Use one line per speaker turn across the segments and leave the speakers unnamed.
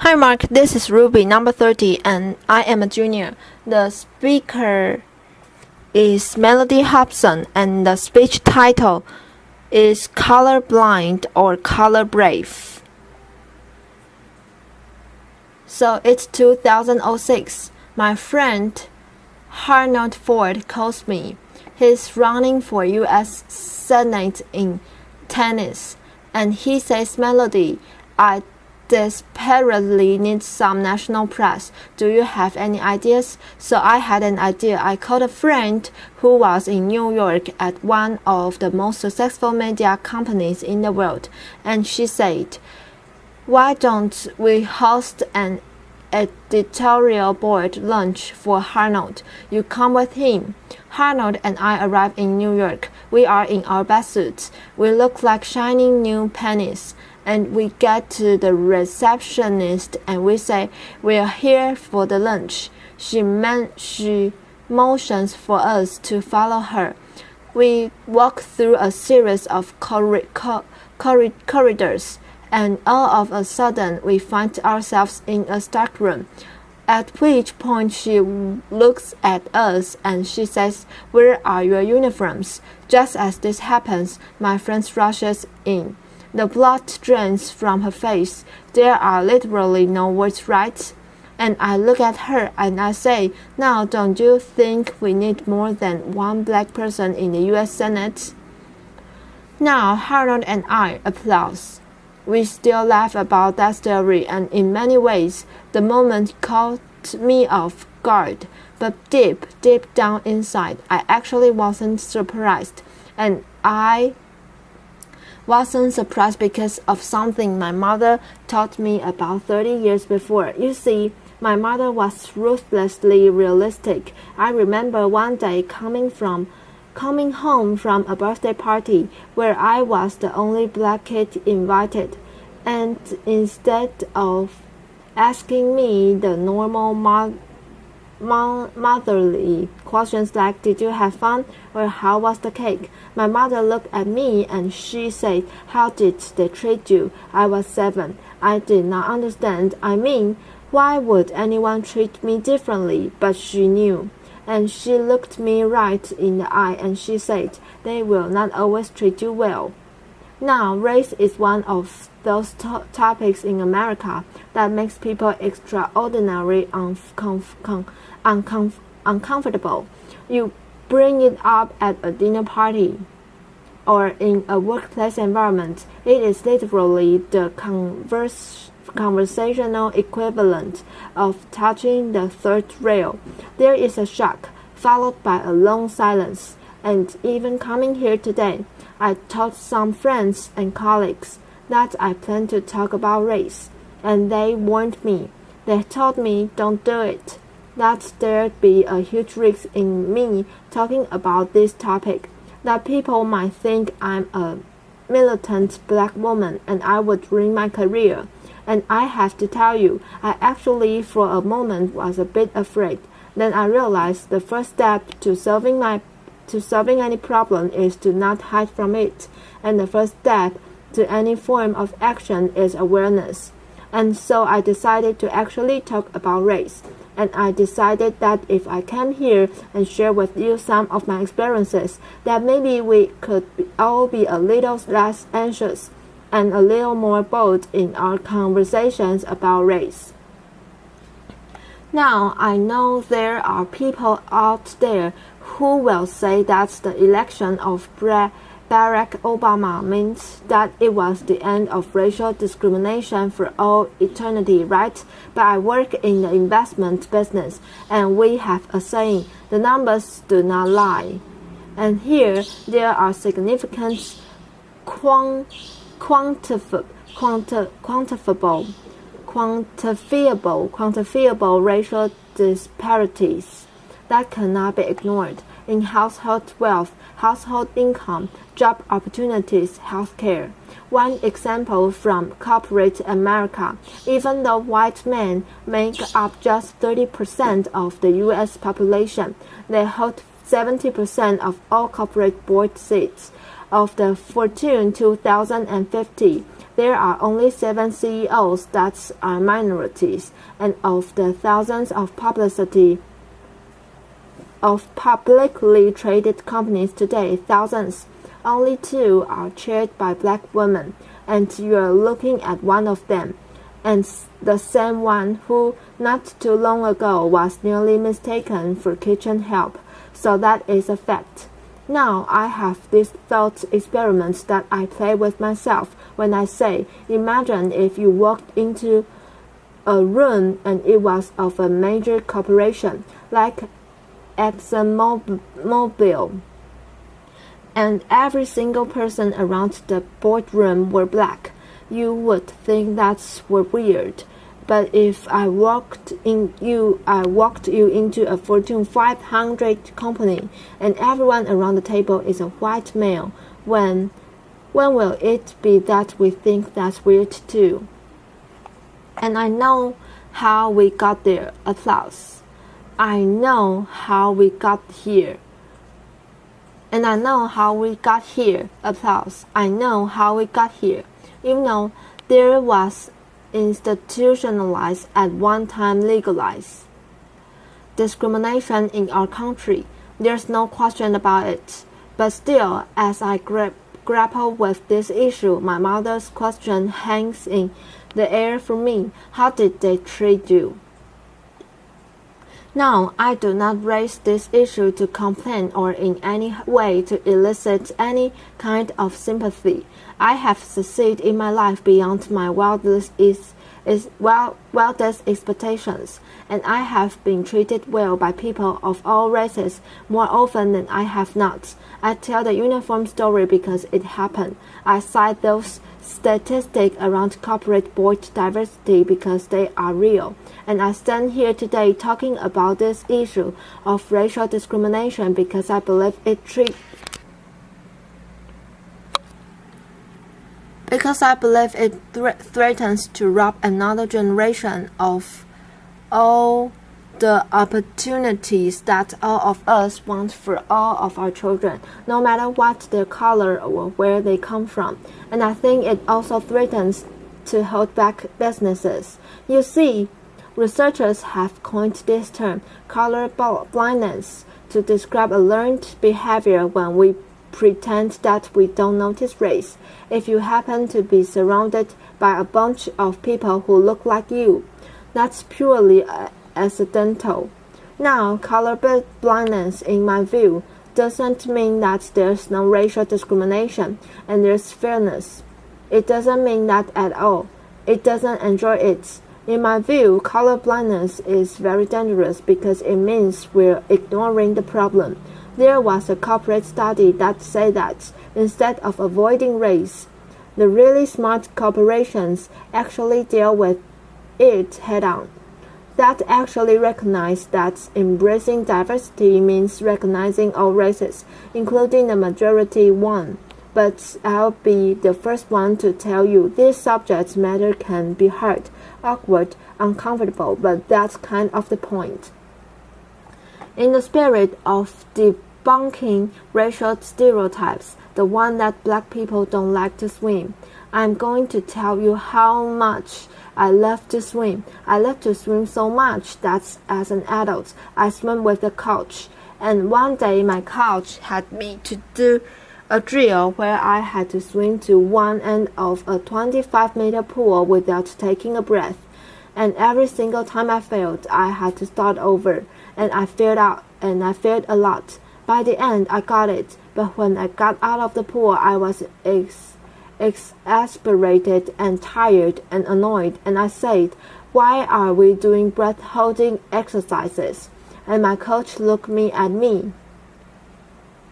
Hi Mark, this is Ruby, number 30, and I am a junior. The speaker is Mellody Hobson, and the speech title is Color Blind or Color Brave. So it's 2006. My friend Arnold Ford calls me. He's running for U.S. Senate in tennis, and he says, Mellody, I desperately need some national press. Do you have any ideas? So I had an idea. I called a friend who was in New York at one of the most successful media companies in the world, and she said, why don't we host an editorial board lunch for Arnold? You come with him. Arnold and I arrive in New York. We are in our best suits. We look like shining new pennies. And we get to the receptionist and we say, we're here for the lunch. She motions for us to follow her. We walk through a series of corridors, and all of a sudden we find ourselves in a stock room. At which point she looks at us and she says, where are your uniforms? Just as this happens, my friend rushes in. The blood drains from her face. There are literally no words, right? And I look at her and I say, now don't you think we need more than one black person in the U.S. Senate? Now Arnold and I applause. We still laugh about that story, and in many ways, the moment caught me off guard. But deep down inside, I actually wasn't surprised. And I wasn't surprised because of something my mother taught me about 30 years before. You see, my mother was ruthlessly realistic. I remember one day coming home from a birthday party where I was the only black kid invited, and instead of asking me the normal motherly questions like, did you have fun, or how was the cake, my mother looked at me and she said, how did they treat you? I was 7. I did not understand. I mean, why would anyone treat me differently? But she knew. And she looked me right in the eye and she said, they will not always treat you well. Now, race is one of those topics in America that makes people extraordinarily uncomfortable. You bring it up at a dinner party or in a workplace environment. It is literally the conversational equivalent of touching the third rail. There is a shock, followed by a long silence. And even coming here today, I told some friends and colleagues that I plan to talk about race, and they warned me. They told me, don't do it, that there'd be a huge risk in me talking about this topic, that people might think I'm a militant black woman and I would ruin my career. And I have to tell you, I actually for a moment was a bit afraid. Then I realized the first step to solving any problem is to not hide from it, and the first step to any form of action is awareness. And so I decided to actually talk about race, and I decided that if I came here and share with you some of my experiences, that maybe we could all be a little less anxious and a little more bold in our conversations about race. Now, I know there are people out there who will say that the election of Barack Obama means that it was the end of racial discrimination for all eternity, right? But I work in the investment business, and we have a saying, the numbers do not lie. And here, there are significant quantifiable racial disparities that cannot be ignored in household wealth, household income, job opportunities, healthcare. One example from corporate America, even though white men make up just 30% of the U.S. population, they hold 70% of all corporate board seats. Of the Fortune 2050, there are only 7 CEOs that are minorities, and of the thousands of publicly traded companies today, thousands, only 2 are chaired by black women, and you're looking at one of them, and the same one who not too long ago was nearly mistaken for kitchen help. So that is a fact. Now I have this thought experiment that I play with myself when I say, imagine if you walked into a room and it was of a major corporation like ExxonMobil, and every single person around the boardroom were black. You would think that's weird. But if I walked you into a Fortune 500 company, and everyone around the table is a white male, when will it be that we think that's weird too? And I know how we got there. Applause. I know how we got here. And I know how we got here. Applause. I know how we got here. You know, there was institutionalized, at one time legalized, discrimination in our country. There's no question about it. But still, as I grapple with this issue, my mother's question hangs in the air for me. How did they treat you? Now, I do not raise this issue to complain or in any way to elicit any kind of sympathy. I have succeeded in my life beyond my wildest expectations, and I have been treated well by people of all races more often than I have not. I tell the uniform story because it happened. I cite those statistics around corporate board diversity because they are real. And I stand here today talking about this issue of racial discrimination because I believe it threatens to rob another generation of all the opportunities that all of us want for all of our children, no matter what their color or where they come from. And I think it also threatens to hold back businesses. You see, researchers have coined this term, color blindness, to describe a learned behavior when we pretend that we don't notice race. If you happen to be surrounded by a bunch of people who look like you, that's purely accidental. Now, color blindness, in my view, doesn't mean that there's no racial discrimination and there's fairness. It doesn't mean that at all. It doesn't enjoy it. In my view, color blindness is very dangerous because it means we're ignoring the problem. There was a corporate study that said that instead of avoiding race, the really smart corporations actually deal with it head-on. That actually recognized that embracing diversity means recognizing all races, including the majority one. But I'll be the first one to tell you this subject matter can be hard, awkward, uncomfortable, but that's kind of the point. In the spirit of debunking racial stereotypes, the one that black people don't like to swim, I'm going to tell you how much I love to swim. I love to swim so much that as an adult, I swim with a coach. And one day my coach had me to do a drill where I had to swim to one end of a 25-meter pool without taking a breath. And every single time I failed, I had to start over. And I failed a lot. By the end, I got it. But when I got out of the pool, I was exasperated and tired and annoyed. And I said, "Why are we doing breath-holding exercises?" And my coach looked at me.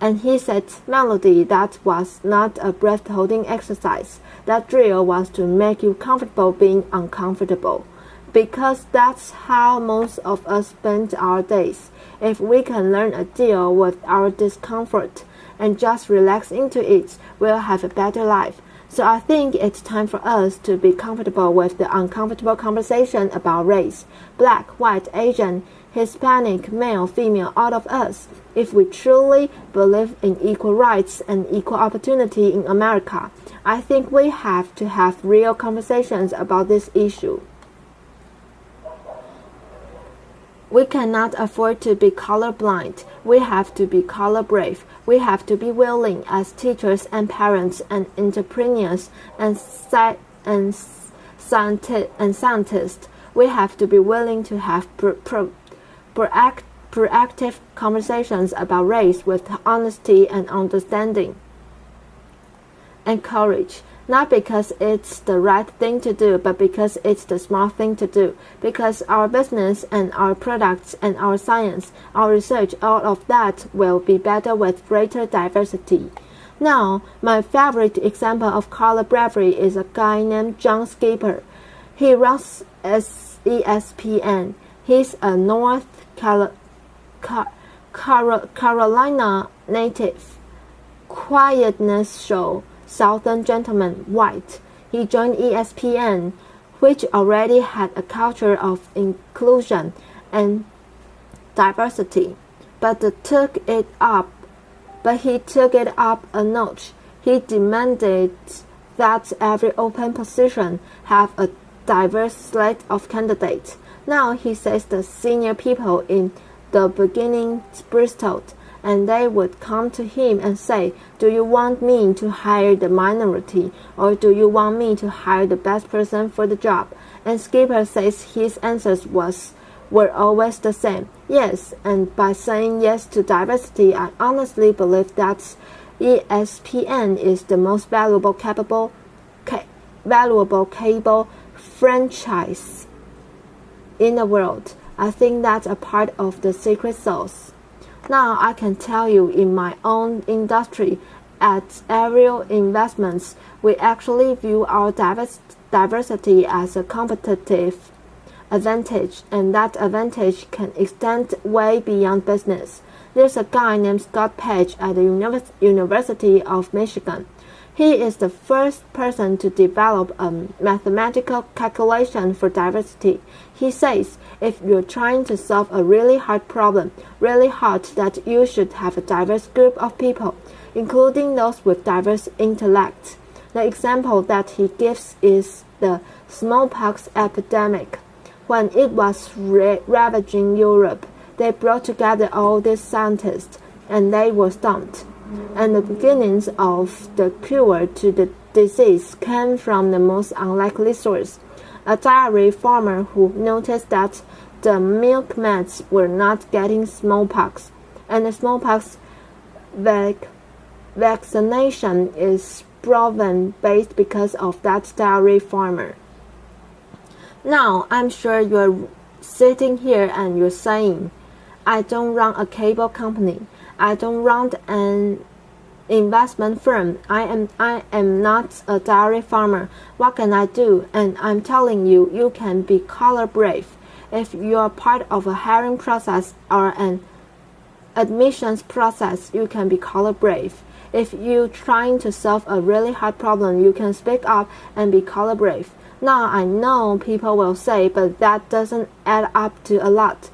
And he said, "Mellody, that was not a breath-holding exercise. That drill was to make you comfortable being uncomfortable. Because that's how most of us spend our days. If we can learn to deal with our discomfort and just relax into it, we'll have a better life." So I think it's time for us to be comfortable with the uncomfortable conversation about race. Black, white, Asian, Hispanic, male, female, all of us. If we truly believe in equal rights and equal opportunity in America, I think we have to have real conversations about this issue. We cannot afford to be colorblind. We have to be color brave. We have to be willing as teachers and parents and entrepreneurs and scientists. We have to be willing to have proactive conversations about race with honesty and understanding and courage. Not because it's the right thing to do, but because it's the smart thing to do. Because our business and our products and our science, our research, all of that will be better with greater diversity. Now, my favorite example of color bravery is a guy named John Skipper. He runs ESPN. He's a North Carolina native. Quietness show. Southern gentleman, white. He joined ESPN, which already had a culture of inclusion and diversity, but he took it up a notch. He demanded that every open position have a diverse slate of candidates. Now he says the senior people in the beginning bristled, and they would come to him and say, "Do you want me to hire the minority, or do you want me to hire the best person for the job?" And Skipper says his answers were always the same, yes. And by saying yes to diversity, I honestly believe that ESPN is the most valuable cable franchise in the world. I think that's a part of the secret sauce. Now I can tell you, in my own industry, at Ariel Investments, we actually view our diversity as a competitive advantage, and that advantage can extend way beyond business. There's a guy named Scott Page at the University of Michigan. He is the first person to develop a mathematical calculation for diversity. He says, if you're trying to solve a really hard problem, really hard, that you should have a diverse group of people, including those with diverse intellects. The example that he gives is the smallpox epidemic. When it was ravaging Europe, they brought together all these scientists, and they were stumped. And the beginnings of the cure to the disease came from the most unlikely source. A dairy farmer who noticed that the milkmaids were not getting smallpox, and the smallpox vaccination is proven based because of that dairy farmer. Now, I'm sure you're sitting here and you're saying, I don't run a cable company. I don't run an investment firm. I am not a dairy farmer. What can I do? And I'm telling you, you can be color brave. If you're part of a hiring process or an admissions process, you can be color brave. If you're trying to solve a really hard problem, you can speak up and be color brave. Now, I know people will say, but that doesn't add up to a lot.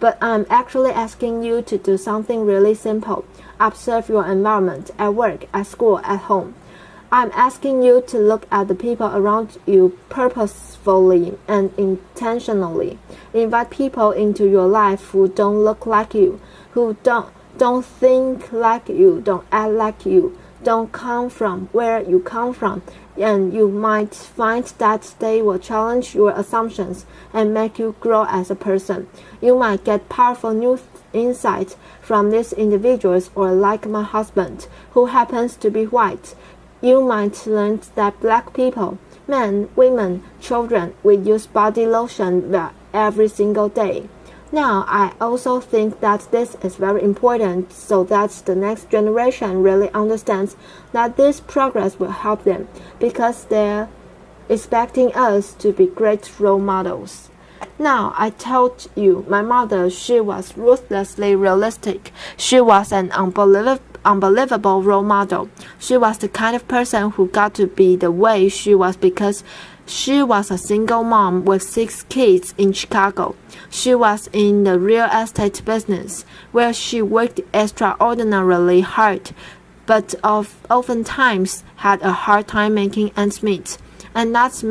But I'm actually asking you to do something really simple. Observe your environment, at work, at school, at home. I'm asking you to look at the people around you purposefully and intentionally. Invite people into your life who don't look like you, who don't think like you, don't act like you, don't come from where you come from, and you might find that they will challenge your assumptions and make you grow as a person. You might get powerful new insights from these individuals, or like my husband, who happens to be white. You might learn that black people, men, women, children, we use body lotion every single day. Now, I also think that this is very important so that the next generation really understands that this progress will help them, because they're expecting us to be great role models. Now, I told you, my mother, she was ruthlessly realistic. She was an unbelievable role model. She was the kind of person who got to be the way she was because she was a single mom with 6 kids in Chicago. She was in the real estate business, where she worked extraordinarily hard but oftentimes had a hard time making ends meet. And that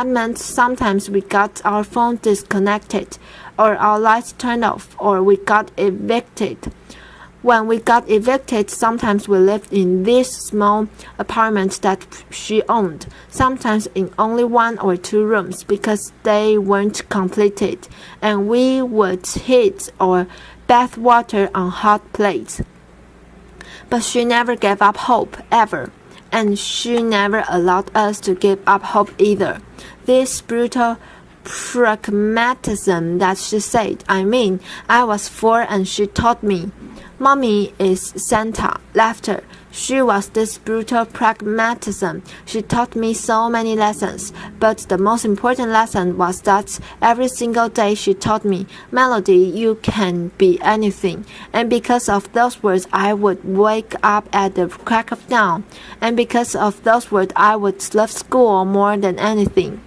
meant sometimes we got our phone disconnected, or our lights turned off, or we got evicted. When we got evicted, sometimes we lived in this small apartment that she owned, sometimes in only 1 or 2 rooms because they weren't completed, and we would heat or bath water on hot plates. But she never gave up hope, ever, and she never allowed us to give up hope either. This brutal pragmatism that she said, I was 4 and she taught me. Mommy is Santa, laughter. She was this brutal pragmatism. She taught me so many lessons, but the most important lesson was that every single day she taught me, Mellody, you can be anything. And because of those words, I would wake up at the crack of dawn. And because of those words, I would love school more than anything.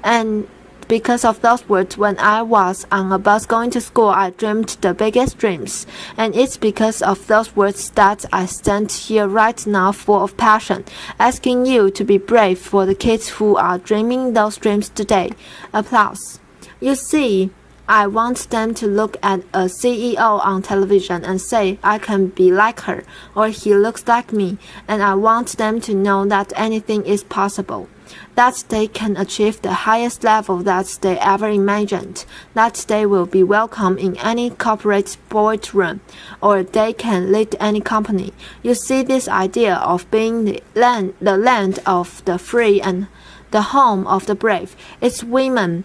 And because of those words, when I was on a bus going to school, I dreamed the biggest dreams. And it's because of those words that I stand here right now full of passion, asking you to be brave for the kids who are dreaming those dreams today. Applause. You see, I want them to look at a CEO on television and say, I can be like her, or he looks like me, and I want them to know that anything is possible, that they can achieve the highest level that they ever imagined, that they will be welcome in any corporate boardroom, or they can lead any company. You see, this idea of being the land of the free and the home of the brave, it's woven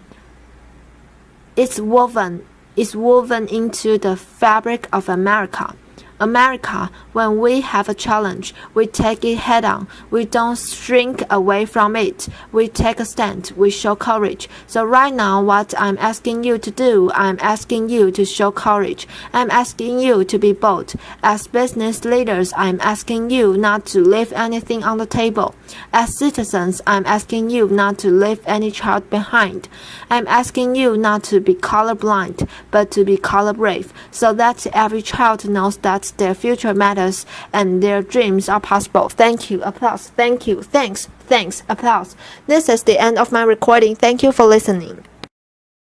into the fabric of America. America, when we have a challenge, we take it head on. We don't shrink away from it. We take a stand. We show courage. So right now, what I'm asking you to do, I'm asking you to show courage. I'm asking you to be bold. As business leaders, I'm asking you not to leave anything on the table. As citizens, I'm asking you not to leave any child behind. I'm asking you not to be colorblind, but to be color brave, so that every child knows that their future matters and their dreams are possible. Thank you. Applause. Thank you. Thanks. Applause. This is the end of my recording. Thank you for listening.